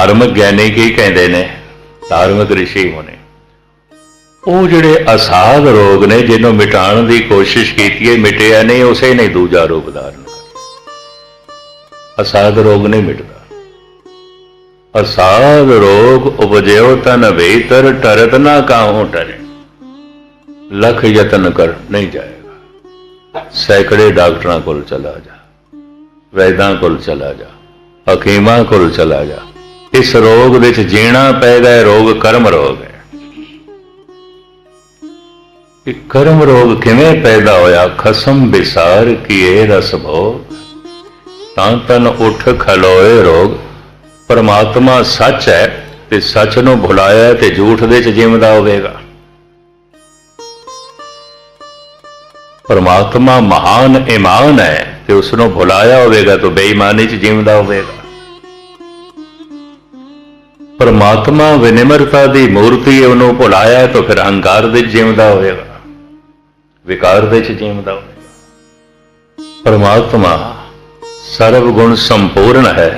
धार्मिक ज्ञानी की कहते ने, धार्मिक ऋषि मुनि, वो जिहड़े असाध रोग ने जिन्हों मिटाण की कोशिश की है, मिटिया नहीं, उसे नहीं दूजा रूप धारण कर। असाध रोग नहीं मिटता। असाध रोग उपजयो तन भीतर, टरत ना काहू टरे। लख यतन कर नहीं जाएगा। सैकड़े डॉक्टरों को चला जा, वैद्यां को चला जा, हकीमां को चला जा, इस रोग विच जीना पैदा रोग कर्म रोग है। कि कर्म रोग किवें पैदा होया? खसम विसार किए रस भोग, तां तन उठ खलोए रोग। परमात्मा सच है ते सच नूं भुलाया ते झूठ दे च जिंदा होवेगा। परमात्मा महान ईमान है ते उसनूं भुलाया होवेगा तो बेईमानी च जिंदा होवेगा। परमात्मा विनिम्रता की मूर्ति है, उन्होंने भुलाया तो फिर अहंकार दे जिंदा होवेगा, विकार दे जिंदा होवेगा। परमात्मा सर्वगुण संपूर्ण है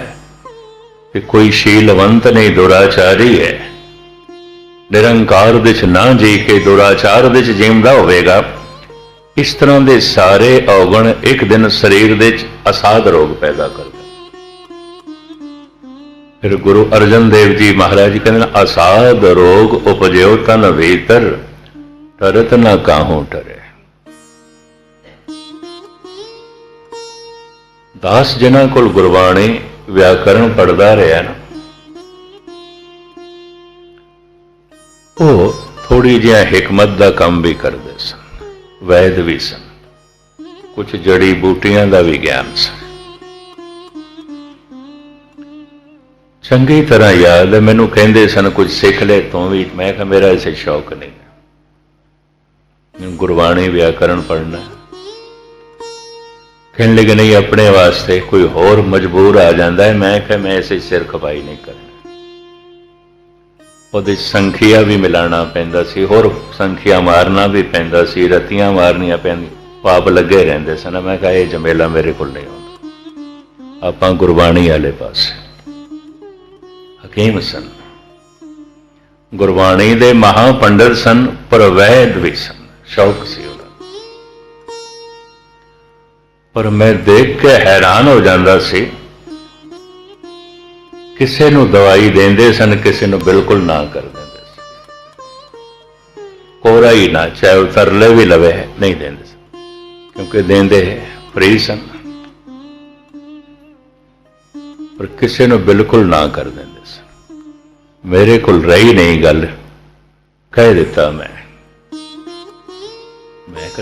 कि कोई शीलवंत नहीं, दुराचारी है। निरंकार दे ना जी के दुराचार दे जिंदा होवेगा। इस तरह के सारे अवगुण एक दिन शरीर दे असाध रोग पैदा कर दे। फिर गुरु अर्जन देव जी महाराज जी कहते असाध रोग उपजयो तन भीतर, टरत ना काहू टरे। दास जिन्हां कोल गुरबाणी व्याकरण पढ़दा रहा ना, वो थोड़ी जिहा हिकमत का काम भी करते सन, वैद भी सन, कुछ जड़ी बूटियां का भी ज्ञान सन। चंगी तरह याद है, मैनू कहते सन कुछ सिख ले तू भी। मैं कहा मेरा इसे शौक नहीं, गुरबाणी व्याकरण पढ़ना। कहने लगे नहीं, अपने वास्ते कोई होर मजबूर आ जाता है। मैं कहा मैं इसे सिर खपाई नहीं करना। ਉਹਦੀ संख्या भी मिलाना पैंदा सी, होर संख्या मारना भी पैंदा सी, रत्तियां मारनियां पैंदी, पाप लगे रहंदे सन। मैं कहा यह जमेला मेरे को नहीं आउंदा। आपां गुरबाणी वाले पासे। हकीम सन, गुरबाणी दे महापंडित सन, पर वैद भी सन, शौक सी उहदा। पर मैं देख के हैरान हो जाता सी, किसी नूं दवाई देंदे सन, किसी नूं बिल्कुल ना कर देंदे सन। कोरा ही ना, चाहे वो तरले भी लवे नहीं देंदे सन, क्योंकि देंदे फ्री सन। पर किसी नूं बिल्कुल ना कर देंदे सन। मेरे को रही नहीं गल, कह दिता मैं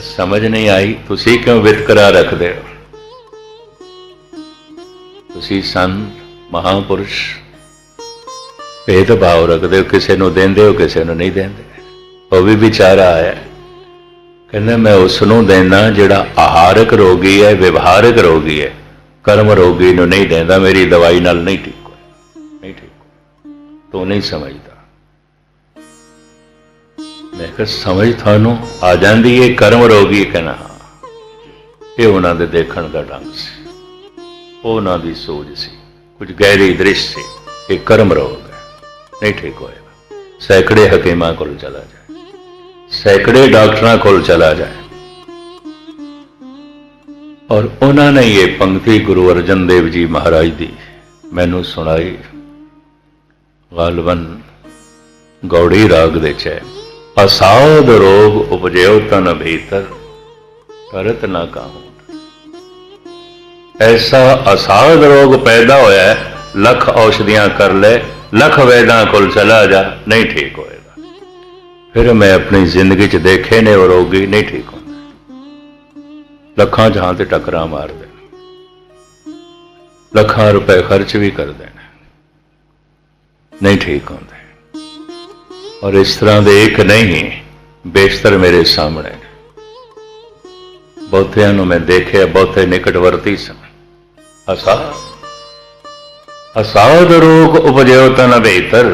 समझ नहीं आई। तुसी क्यों वितकरा रखते हो? तुसी संत महापुरुष भेदभाव रखते हो, किसी को देंदे हो, किसी को नहीं देंदे। वो भी बेचारा आया, कहना मैं उसनों देना जिहड़ा आहारक रोगी है, व्यवहारक रोगी है, कर्म रोगी नूं नहीं देंदा। मेरी दवाई नाल नहीं ठीक हो, नहीं ठीक हो, तो नहीं समझदा। मैं कहा समझ थानू आ जाती है, कर्म रोगी। कहना हाँ, ये उन्होंने दे देखण दा ढंग सी, वो उन्होंने सोच सी, कुछ गहरी दृष्टि से। एक कर्म रोग है, नहीं ठीक होएगा। सैकड़े हकीमां को चला जाए, सैकड़े डॉक्टरों को चला जाए, और उन्होंने ये पंक्ति गुरु अर्जन देव जी महाराज दी मैनू सुनाई। गालवन गौड़ी राग दे च असाध रोग उपजयो तन भीतर, करत ना काहू। ऐसा असाध रोग पैदा होया है, लख औषधियां कर ले, लख वैद्यां को चला जा, नहीं ठीक होएगा। फिर मैं अपनी जिंदगी च देखे ने वो रोगी नहीं ठीक होंगे। लखां जहां से टकरा मार देना, लखां रुपए खर्च भी कर देना, नहीं ठीक होंगे। और इस तरह दे एक नहीं, बेशतर मेरे सामने। बहुतियां नूं मैं देखे, बहुते निकटवर्ती सन। असाध रोग उपजयो तन भीतर,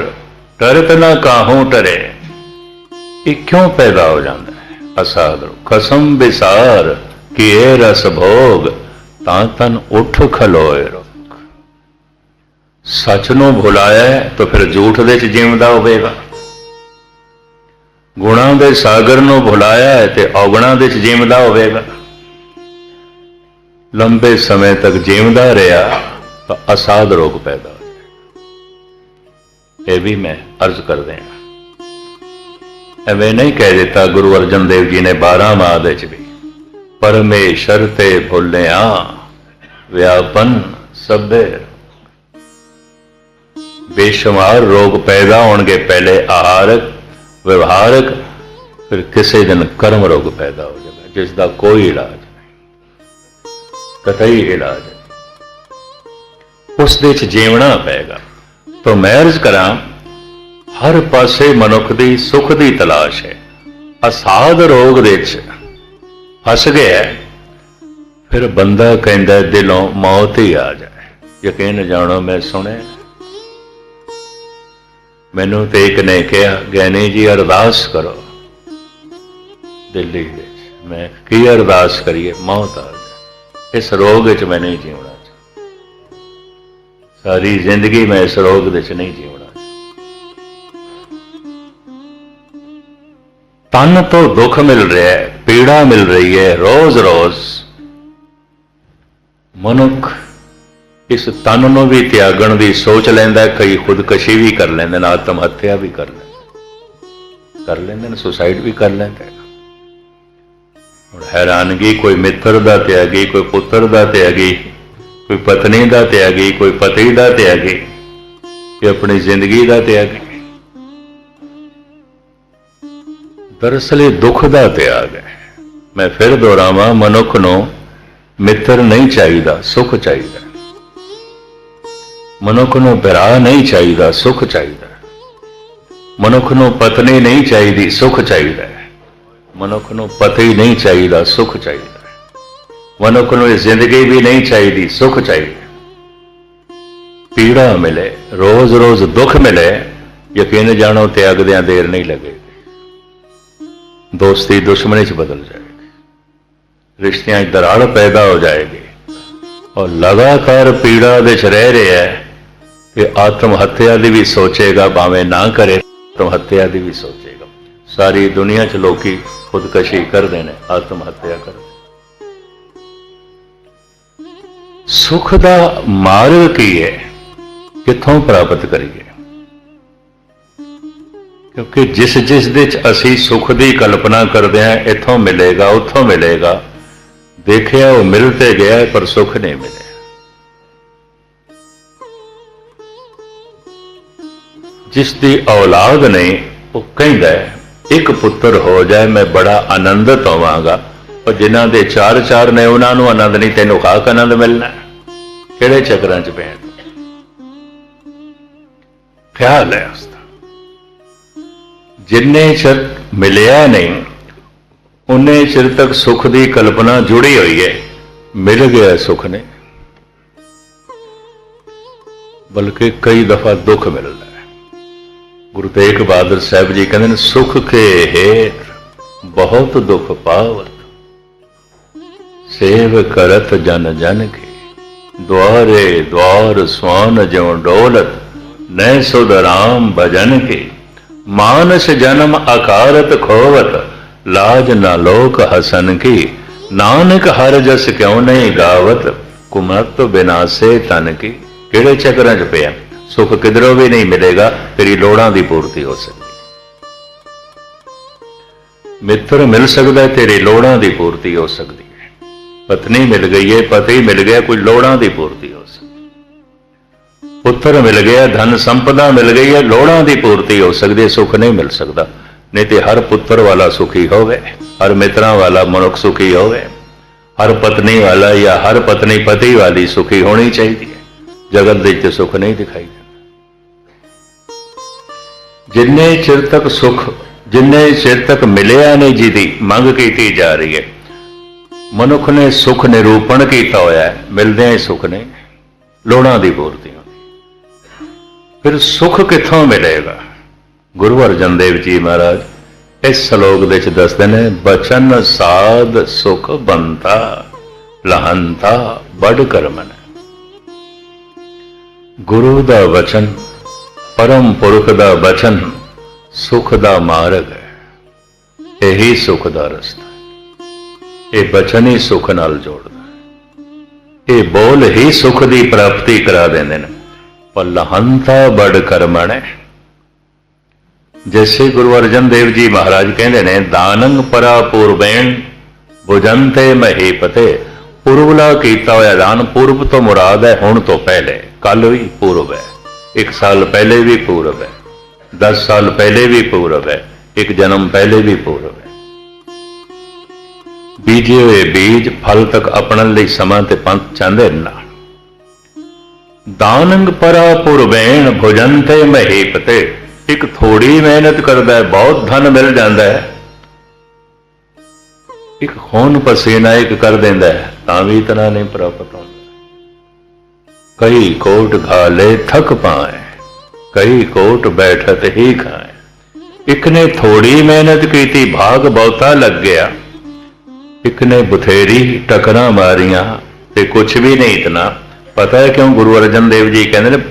टरत ना काहू टरे। ये क्यों पैदा हो जाता है? असाध रोग। खसम विसार किए रस भोग, तां तन उठ खलोए रोग। सच नूं भुलाया है तो फिर झूठ दे च जीवदा होवेगा। गुणां दे सागर नूं भुलाया है तो अवगुणां दे च जीवदा होवेगा। लंबे समय तक जीवदा रहा तो असाध रोग पैदा हो जाए। यह भी मैं अर्ज कर देना, एवें नहीं कह दिता गुरु अर्जन देव जी ने 12 माह दे च भी, परमेश्वर ते भुलिया व्यापन सभे। बेशुमार रोग पैदा होंगे, पहले आहारक व्यवहारक, फिर किसी दिन कर्म रोग पैदा हो जाएगा जिसका कोई इलाज नहीं, कतई इलाज नहीं, उस दे च जीवना पेगा। तो मैं अर्ज करा, हर पासे मनुख की सुख की तलाश है, असाध रोग दे च फस गया, फिर बंदा कहता दिलों मौत ही आ जाए। यकीन जानो मैं सुने, मैनू तो एक ने कहा ज्ञानी जी अरदास करो दिल्ली दे, मैं की अरदास करिए, मौत आ जाए, इस रोग च मैं नहीं जीवना, सारी जिंदगी मैं इस रोग दे च नहीं जीवना। तन तो दुख मिल रहा है, पीड़ा मिल रही है रोज रोज। मनुख इस तन नूं भी त्यागण की सोच लैंदा, कई खुदकशी भी कर लेंदे, आत्म हत्या भी कर लेंदे, सुसाइड भी कर लेंदे। हैरानगी, कोई मित्र दा त्यागी, कोई पुत्र दा त्यागी, कोई पत्नी दा त्यागी, कोई पति दा त्यागी, कोई अपनी जिंदगी दा त्यागी। दरअसल दुख दा त्याग है। मैं फिर दोहरावां, मनुख नूं मित्र नहीं चाहिए, सुख चाहिए। मनुख नूं भरा नहीं चाहिए, सुख चाहिए। मनुख नूं पत्नी नहीं चाहिए, सुख चाहिए। मनुख नूं पति नहीं चाहिए, सुख चाहिए। मनुख नूं जिंदगी भी नहीं चाहिए, सुख चाहिए। पीड़ा मिले, रोज रोज दुख मिले, यकीन जानो त्यागदियां देर नहीं लगेगी। दोस्ती दुश्मनी च बदल जाएगी, रिश्तियां दराड़ पैदा हो जाएगी, और लगातार पीड़ा दे च रह रहा है कि आत्म हत्या की भी सोचेगा, भावें ना करे, आत्म हत्या की भी सोचेगा। सारी दुनिया च लोग खुदकशी कर देने, आत्म हत्या कर। सुख का मार्ग की है, किथों प्राप्त करिए? क्योंकि जिस जिस दे असी सुख की कल्पना करते हैं, इथों मिलेगा उथों मिलेगा, देखिया वो मिलते गया पर सुख नहीं मिले। जिसकी औलाद नहीं, वो कहता है एक पुत्र हो जाए मैं बड़ा आनंदित होवांगा, और जिन्हों के 4 ने उन्होंने आनंद नहीं, तेनों खाक आनंद मिलना। किहड़े चक्रां च पैण? ख्याल है उसका। जिन्ने चिर मिलिया नहीं, उन्ने चिर तक सुख की कल्पना जुड़ी हुई है। मिल गया सुख ने, बल्कि कई दफा दुख मिलता है। गुरु तेग बहादुर साहब जी कहते हैं, सुख के हेत बहुत दुख पावत, सेव करत जन जन के, द्वारे द्वार स्वान ज्यों डोलत, न सुध राम भजन के, मानस जन्म अकारत खोवत, लाज न लोक हसन की, नानक हर जस क्यों नहीं गावत, कुमत बिनासे तन की। किहड़े चक्रां च पिया? सुख किधरों भी नहीं मिलेगा, तेरी लोड़ां की पूर्ति हो सकती। मित्र मिल सकता है, तेरी लोड़ां की पूर्ति हो सकती है। पत्नी मिल गई है, पति मिल गया, कोई लोड़ां की पूर्ति हो सकती। पुत्र मिल गया, धन संपदा मिल गई है, लोड़ां की पूर्ति हो सकती है, सुख नहीं मिल सकता। नहीं तो हर पुत्र वाला सुखी होवे, हर मित्रां वाला मनुख सुखी होवे, हर पत्नी वाला या हर पत्नी पति वाली सुखी होनी चाहिए। जगत दे सुख नहीं दिखाई देता। जिन्ने चिर तक सुख, जिन्ने चिर तक मिलिया नहीं, जिहदी मंग की जा रही है, मनुख ने सुख निरूपण किया होया है, मिलदे ही सुख नहीं, लोड़ां की पूर्ति। फिर सुख किथों मिलेगा? गुरु अर्जन देव जी महाराज इस श्लोक दे दसदे ने, बचन साध सुख बनता, लहंता बड़ करमन। गुरु दा वचन परम पुरख दा वचन सुख दा मार्ग है, यही सुख दा रस्ता है। ये वचन ही सुख नाल जोड़दा है, ये बोल ही सुख दी प्राप्ति करा देंदे ने। पलहंता बड़ करमण है, जैसे गुरु अर्जन देव जी महाराज कहते ने, दानंग परा पूर्वेण भुजंते महीपते। पूर्वला कीता होया दान, पूर्व तो मुराद है हुण तो पहले, कल भी पूर्व है, 1 साल पहले भी पूर्व है, 10 साल पहले भी पूर्व है, 1 जन्म पहले भी पूर्व है। बीजे हुए बीज फल तक अपनन लई समा ते पंथ चाहते ना। दानंग परा पूर्वेण भुजंते महीपते। एक थोड़ी मेहनत करता है, बहुत धन मिल जाता है, एक खून पसीना एक कर देंदा है, तां भी इतना नहीं प्राप्त होता। कई कोट घाले थक पाए, कई कोट बैठत ही खाए। एक ने थोड़ी मेहनत की थी, भाग बहुता लग गया। एक ने बथेरी टकरा मारियां ते कुछ भी नहीं इतना। पता है क्यों? गुरु अर्जन देव जी कहते हैं,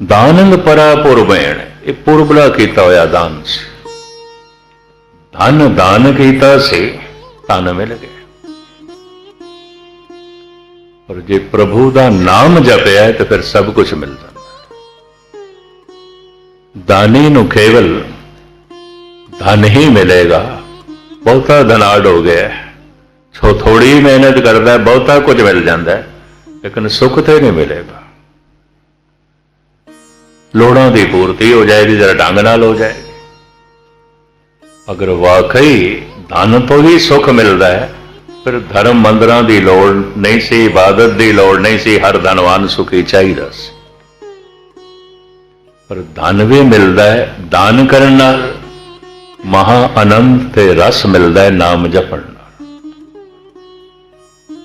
दानंग परा पूर्वेण, ये पूर्वला कीता होया दान से। धन दान कीता से धन मिल गया। और जे प्रभु का नाम जपया है तो फिर सब कुछ मिल जाता है। दानी नूं केवल धन ही मिलेगा, बहुता धनाड़ हो गया है, थोड़ी मेहनत करता है, बहुता कुछ मिल जाता है, लेकिन सुख तो नहीं मिलेगा। लोड़ों की पूर्ति हो जाएगी, जरा ढंग नाल हो जाएगी। अगर वाकई धन तो ही सुख मिलता है, फिर धर्म मंदिरां की लोड़ नहीं सी, इबादत की लोड़ नहीं सी, हर धनवान सुखी चाहिए सी। पर धन भी मिलता है, दान करन नाल महा आनंद ते रस मिलता है, नाम जपण नाल।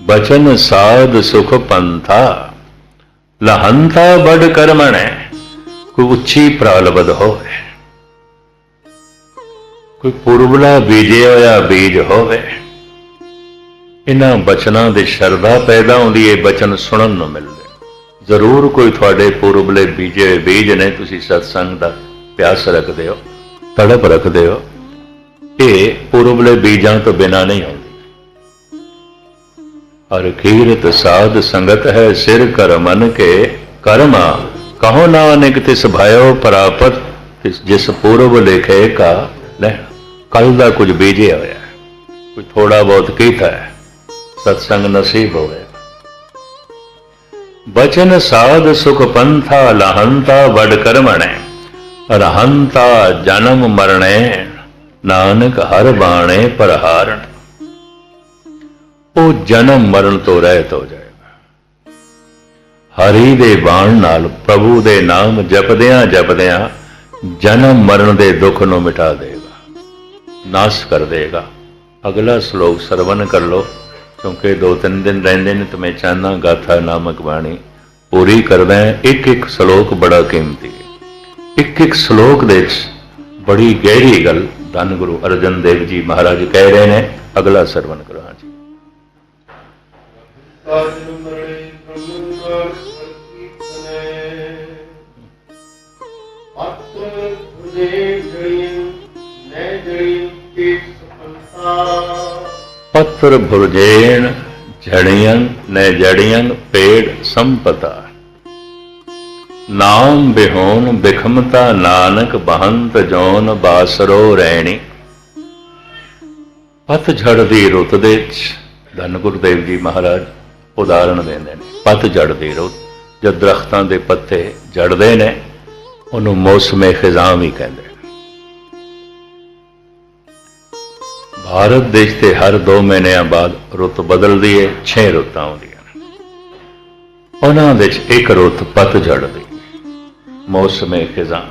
बचन साध सुख पंथा, लहंता बड़ करमण है। कोई उच्ची प्रालबद होवे, कोई पूर्वला बीजे होया बीज होवे, इन्हां बचनां दी शरधा पैदा होंदी है, बचन सुनन नूं मिलदे। जरूर कोई तुहाडे पूर्वले बीजे होए बीज ने, तुसीं सत्संग दा प्यास रखदे हो, तड़प रखदे हो, ये पूर्वले बीजां तो बिना नहीं होंदी। हर कीरत साध संगत है, सिर कर मन के कर्मा। कहो नानक तिस भयो प्रापत, जिस पूर्व लिखे का लैण। कल का कुछ बीजे होया, कोई थोड़ा बहुत कीता है, सत्संग नसीब हो गया। बचन साध सुख पंथा, लहंता बड़ करमणे। रहंता जन्म मरणे, नानक हर बाणे परहारण। वो जन्म मरण तो रहत हो जाएगा। हरि दे बाण नाल, प्रभु दे नाम जपदियां जपदियां जन्म मरण दे दुख नूं मिटा देगा, नाश कर देगा। अगला श्लोक सरवण कर लो, क्योंकि 2-3 दिन रहंदे ने, तो मैं चाहना गाथा नामक बाणी पूरी करदा है। एक एक श्लोक बड़ा कीमती है। एक एक श्लोक दे बड़ी गहरी गल धन गुरु अर्जन देव जी महाराज कह रहे हैं। अगला सरवण करो। हाँ जी। पत्र भुर्जेण झड़ियं न जड़ियं पेड़ संपता। नाम बिहोन बिखमता, नानक बहंत जौन बासरो रैणी। पतझड़ दी रुत दे धन गुरुदेव जी महाराज उदाहरण देंदे ने। पतझड़ दी रुत, जब दरख्तां दे पत्ते झड़दे ने, उन्होंने मौसमे खिजां भी कहते हैं। भारत देश के हर 2 महीनों बाद रुत बदलती है, 6 रुतां आउंदियां ने। उन्हां विच एक रुत पतझड़ दी, मौसमे खिजां।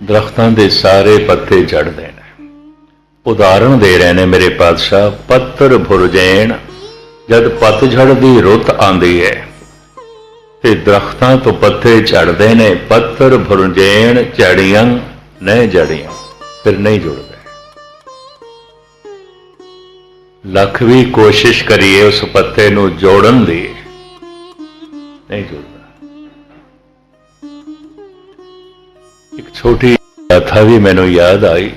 दरख्तां दे सारे पत्ते झड़दे ने। उदाहरण दे रहे ने मेरे पातशाह। पत्तर भुरजैन, जद पतझड़ दी रुत आंदी है ते दरख्तां तो पत्ते झड़दे ने। पत्तर भुरजैन झड़ियां न जड़ियां, फिर नहीं जुड़दे। लख भी कोशिश करिए उस पत्ते नूं जोड़न दी, नहीं जुड़दा। एक छोटी गाथा भी मैनू याद आई।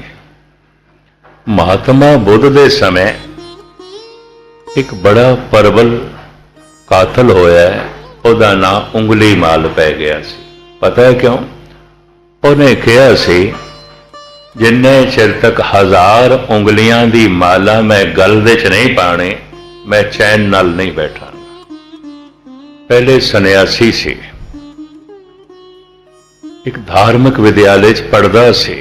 महात्मा बुद्ध दे समय एक बड़ा प्रबल कातल होया है, ਉਹਦਾ ਨਾਂ ਉਂਗਲੀ ਮਾਲ ਪੈ ਗਿਆ ਸੀ। पता है क्यों? ਉਹਨੇ ਕਿਹਾ ਸੀ जिन्ने चिर तक 1000 ਉਂਗਲੀਆਂ ਦੀ ਮਾਲਾ मैं गल दे च नहीं पाने, मैं चैन नाल नहीं बैठा। पहले सन्यासी सी, एक धार्मिक विद्यालय च पढ़दा सी,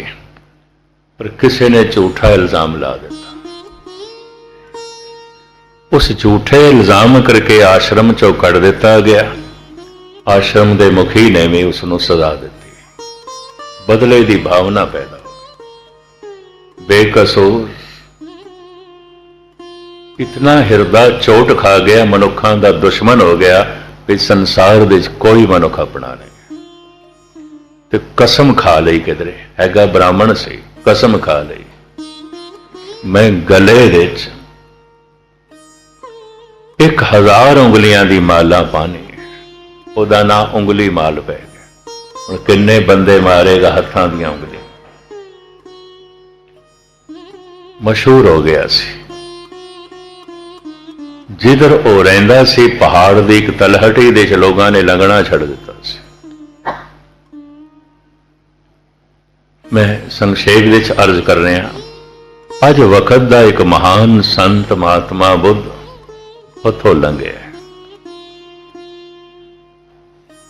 पर किसी ने झूठा इल्जाम ला दिता। उस झूठे इल्जाम करके आश्रम चों कढ़ दिता गया। आश्रम के मुखी ने भी उसनूं सजा दी। बदले की भावना पैदा हो गई। बेकसूर इतना हिरदा चोट खा गया, मनुखों का दुश्मन हो गया भी संसार दे कोई मनुख अपना नहीं। ते कसम खा ली, किधरे हैगा ब्राह्मण से, कसम खा ली मैं गले विच 1000 ਉਂਗਲੀਆਂ ਦੀ माला पानी। ਉਹਦਾ ਨਾਂ ਉਂਗਲੀ माल पै गया। ਹੁਣ किन्ने बंदे मारेगा हत्थां ਦੀਆਂ ਉਂਗਲੀਆਂ। मशहूर हो गया सी। जिधर वो रहिंदा सी पहाड़ की एक तलहटी दे च लोगों ने लंघना छड़ दिता सी। मैं संक्षेप विच अर्ज कर रहा, अज वक्त का एक महान संत महात्मा बुद्ध उथों लंघे।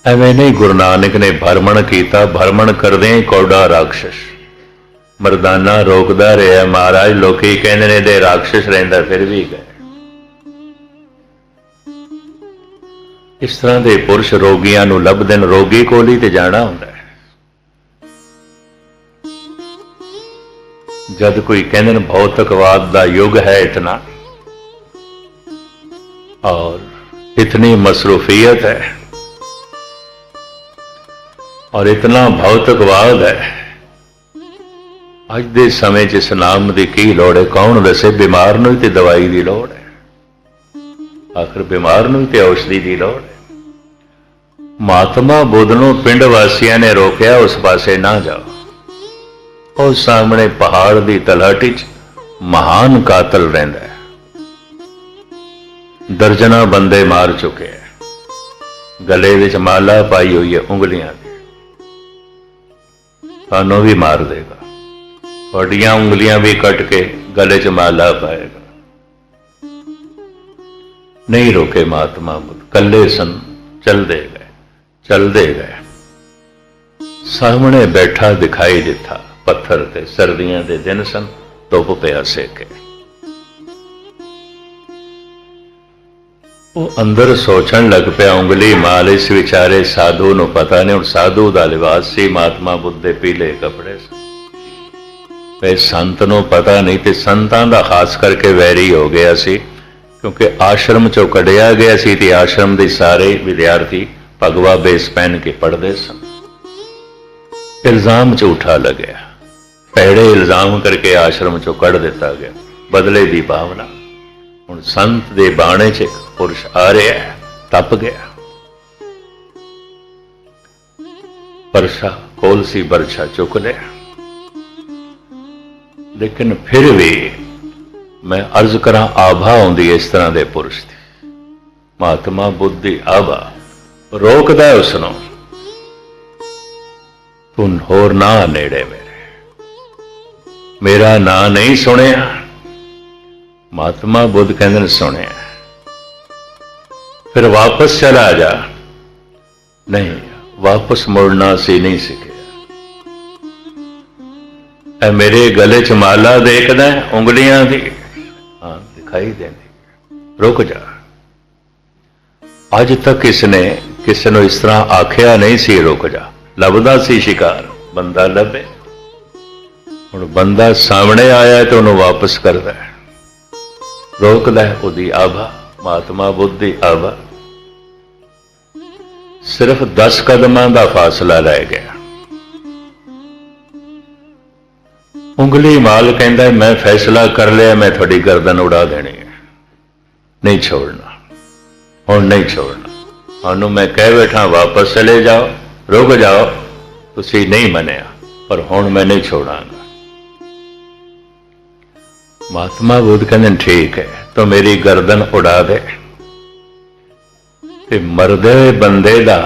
एवें नहीं गुरु नानक ने भरमण किया, भरमण करदे कौड़ा राक्षस मरदाना रोकदा रहा। महाराज लोकी कहंदे ने दे राक्षस रहिंदा, फिर भी गए। इस तरह के पुरुष रोगियां नूं लभदे ने, रोगी कोल ही ते जाना हुंदा है। जद कोई कहंदे ने भौतिकवाद का युग है इतना, और इतनी मसरूफियत है और इतना भौतिकवाद है, अज दे समय च इस नाम की की लोड़ है? कौन दसे? बीमार नूं ते दवाई की लोड़ है, आखिर बीमार नूं ते औषधि की लोड़ है। महात्मा बुद्ध नूं पिंड वासियों ने रोकया, उस पासे ना जाओ। उस सामने पहाड़ की तलहटी च महान कातल रहिंदा है, दर्जना बंदे मार चुके हैं, गले विच माला पाई हुई है ਉਂਗਲੀਆਂ की। थानों भी मार देगा, थोड़ियां ਉਂਗਲੀਆਂ भी कट के गले च माला पाएगा। नहीं रोके महात्मा बुद्ध, कल्ले सन, चलते गए, चलते गए। सामने बैठा दिखाई दिता पत्थर ते, सर्दियां दे दिन सन, धुप पिया सेके। वो अंदर सोचण लग पिया, ਉਂਗਲੀ माल इस विचारे साधु नूं पता नहीं। हुण साधु दा लिबास सी, महात्मा बुद्ध दे पीले कपड़े सन। संत नूं पता नहीं, ते संतां दा खास करके वैरी हो गया सी, क्योंकि आश्रम चों कढ़िया गया सी ते आश्रम दे सारे विद्यार्थी भगवा बेस पहन के पढ़ते सन। इल्जाम झूठा लग्या, पैड़े इल्जाम करके आश्रम चों कढ़ दिता गया। बदले की भावना। हुण संत दे बाणे च एक पुरुष आ रहा है, तप गया। बरछा कोल सी, बरछा चुक लिया। लेकिन फिर भी मैं अर्ज करा, आभा आउंदी इस तरह के पुरुष की। महात्मा बुद्ध दी आभा रोकदा है उसनों, तू होर ना नेड़े मेरा ना नहीं सुनिया। महात्मा बुद्ध कहंदे सुनिया, फिर वापस चला जा। नहीं, वापस मुड़ना सी नहीं सीखे। मेरे गले च माला देखदा है ਉਂਗਲੀਆਂ दी, हाँ दिखाई देंदी, रुक जा। अज तक किसने किसी ने इस तरह आख्या नहीं सी रुक जा। लभदा सी शिकार, बंदा लभे। हुण बंदा सामने आया है तो उन्होंने वापस करदा है, रोकदा है। उहदी आभा, महात्मा बुद्ध दी आभा। सिर्फ 10 कदमां दा फासला रह गया। ਉਂਗਲੀ माल कहता है, मैं फैसला कर लिया, मैं थोड़ी गर्दन उड़ा देनी है, नहीं छोड़ना, हुण नहीं छोड़ना। उन्होंने मैं कह बैठा वापस चले जाओ, रुक जाओ, तुसी नहीं मनिया, पर हुण मैं नहीं छोड़ांगा। महात्मा बुद्ध कहते ठीक है, तो मेरी गर्दन उड़ा दे, ते मरदे बंदे दा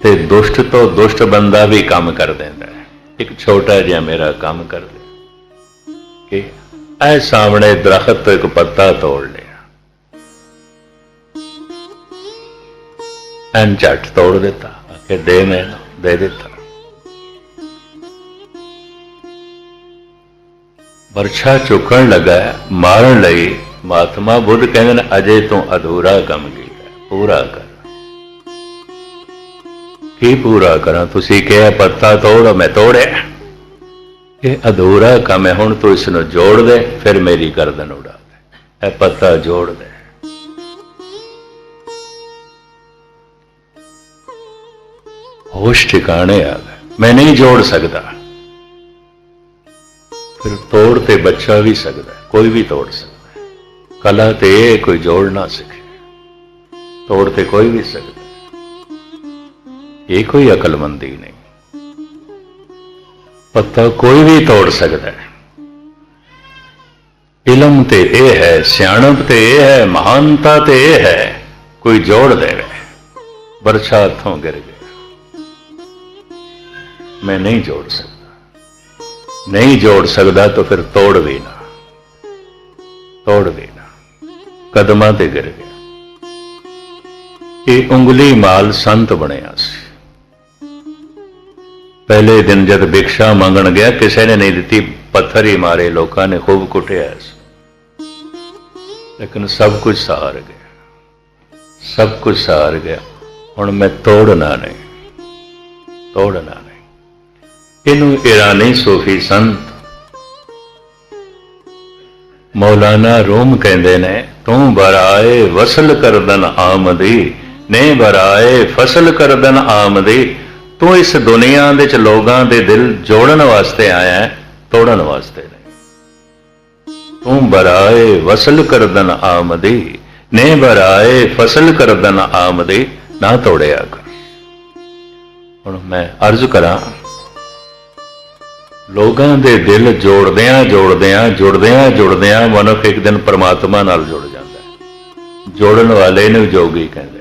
ते दुष्ट तो दुष्ट बंदा भी काम कर देंदा है। एक छोटा जिहा मेरा काम कर दे कि ऐ सामने दरख्त तो एक पत्ता तोड़ लिया, एन झट तोड़ दिता, आके दे मैनू, दे दिता। बरछा चुकन लगा मारन लई, महात्मा बुद्ध कहते हैं अजे तू अधूरा काम किया, पूरा कर। की पूरा करा? तुसी कहा पत्ता तोड़, मैं तोड़िया, ये अधूरा काम है, हुण तू इसनूं जोड़ दे, फिर मेरी गर्दन उड़ा दे। ए पत्ता जोड़ दे। होश ठिकाने आ गए, मैं नहीं जोड़ सकता। फिर तोड़ ते बच्चा भी सकता है, कोई भी तोड़ सकता है। कला ते कोई जोड़ ना सके, तोड़ ते कोई भी सकता है। ये कोई अकलमंदी नहीं। पत्ता कोई भी तोड़ सकता है। इलम ते ये है, सियाणप ते ये है, महानता ते ये है, कोई जोड़ दे। बरछा हथों गिर गया, मैं नहीं जोड़ सकता। नहीं जोड़ सकता तो फिर तोड़ भी ना, तोड़ भी ना, कदमां ते गिर गया। ये उंगली माल संत बनया सी। पहले दिन जब भिक्षा मंगण गया, किसी ने नहीं दी, पत्थर ही मारे, लोगों ने खूब कुटिया, लेकिन सब कुछ सहार गया, सब कुछ सहार गया। हुण मैं तोड़ना नहीं, तोड़ना नहीं। इनू ईरानी सूफी संत मौलाना रूम कहते ने, तू बराए वसल करदन आमदी, ने बराए फसल करदन आमदी। तू इस दुनिया दे च लोगां दे दिल जोड़न वास्ते आया है, तोड़न वास्ते नहीं। तू बराए वसल करदन आमदी, ने बराए फसल करदन आमदी, ना तोड़िया कर। हुण मैं अर्ज करा, लोगां दे दिल जोड़दियां जोड़दियां जुड़दियां जुड़दियां मनुख एक दिन परमात्मा नाल जुड़ जाता है। जोड़न वाले नूं जोगी कहते,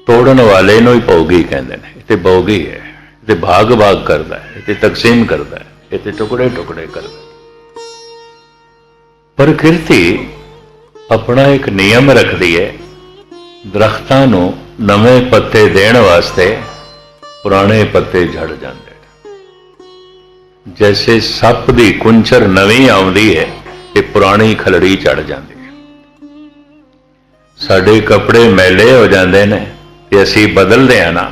तोड़न वाले नूं ही भोगी कहते हैं। इत्थे भोगी है, इत्थे भाग भाग करता है, इत्थे तकसीम करता है, इत्थे टुकड़े टुकड़े करता है। प्रकृति अपना एक नियम रखती है, दरख्तां नूं नवें पत्ते देण वास्ते पुराने पत्ते झड़ जाते हैं। जैसे सप की कुंचर नवीं आउंदी है, ते पुरानी खलड़ी चढ़ जाती है। साडे कपड़े मैले हो जाते हैं, असी बदलते हैं ना।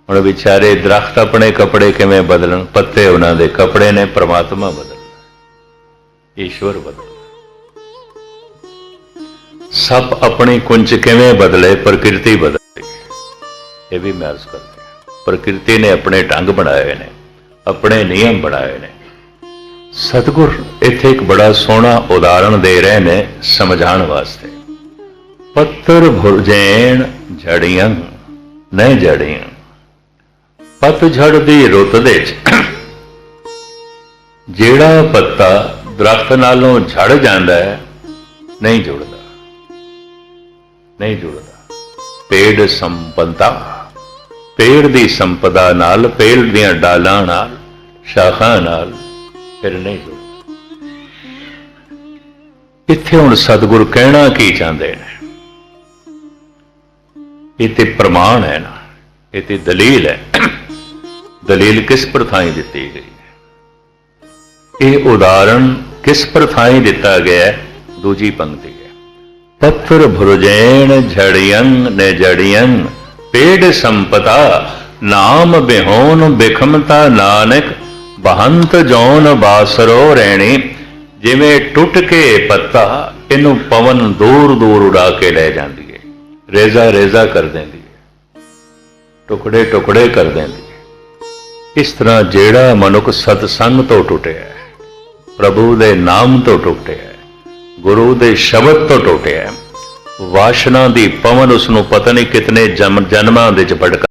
हुण बेचारे दरख्त अपने कपड़े किवें बदलन? पत्ते उन्हां दे कपड़े ने, परमात्मा बदलना, ईश्वर बदलना। सप अपनी कुंच किवें बदले? प्रकृति बदले। ये भी मैं अर्ज करती हूं, प्रकृति ने अपने ढंग बनाए ने, अपने नियम बनाए ने। सतगुर इत्थे एक बड़ा सोहना उदाहरण दे रहे ने समझाने वास्ते। पत्थर भुरजैन झड़ियां न जड़ियां, पतझड़ दी रुत दे जेड़ा पत्ता दरख्त नालों झड़ जाता है, नहीं जुड़ता, नहीं जुड़ता। पेड़ संपदा, पेड़ दी संपदा नाल, पेड़ दीयां डालां नाल, शाखां नाल फिर नहीं जुड़ता। इत्थे हुण सतगुरु कहना की चाहते हैं? ये तो प्रमाण है ना, ये तो दलील है। दलील किस प्रथाई दी गई है? ये उदाहरण किस प्रथाई दिता गया है? दूजी पंक्ति है, पत्थर भुरजैन झड़ियन ने जड़ियन, पेड़ संपदा नाम बेहोन बिखमता नानक, बहंत जौन बासरो रहनी। जिमें टुट के पत्ता, इनू पवन दूर दूर उड़ा के ले जाती है, रेजा रेजा कर देंदी है, टुकड़े टुकड़े कर देंदी है। इस तरह जेड़ा मनुख सतसंग तो टुटे है, प्रभु दे नाम तो टुटे है, गुरु दे शब्द तो टुटे है, वासना दी पवन उसनों पता नहीं कितने जन्मां दे च भटका